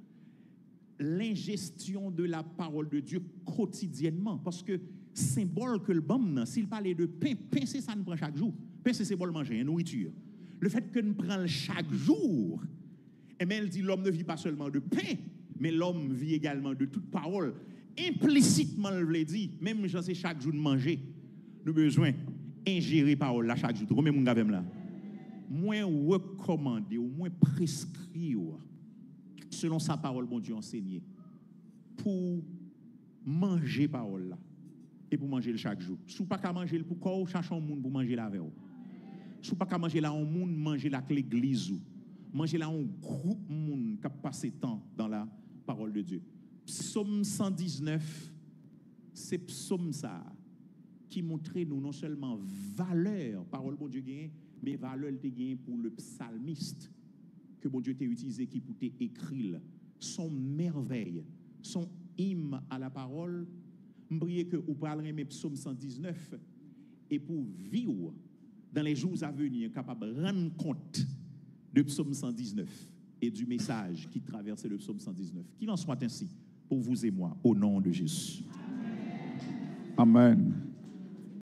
l'ingestion de la parole de Dieu quotidiennement, parce que symbole que le bon, s'il parlait de pain, pain c'est ça nous prend chaque jour. Pain c'est symbole manger, une nourriture. Le fait que nous prenons chaque jour, et bien elle dit l'homme ne vit pas seulement de pain, mais l'homme vit également de toute parole. Implicitement, elle veut dire, même si c'est chaque jour de manger, nous avons besoin d'ingérer parole là chaque jour. Combien de monde là? Moins recommandé ou moins prescrit, selon sa parole, bon Dieu enseigné, pour manger parole là, et pour manger le chaque jour. Si vous n'avez pas manger le pour corps, cherchez un monde pour manger la veille. Si vous n'avez pas manger là un monde, manger là l'église. Manger là un groupe monde qui a passé temps dans la parole de Dieu. Psaume 119, c'est psaume ça qui montre nous non seulement valeur, parole bon Dieu gagne, mais valeur te gagne pour le psalmiste que bon Dieu t'a utilisé qui pour t'écrire. Son merveille, son hymne à la parole. M'prier que vous parlerez mes psaume 119 et pour vivre dans les jours à venir, capable de rendre compte de psaume 119 et du message qui traverse le psaume 119. Qu'il en soit ainsi pour vous et moi, au nom de Jésus. Amen.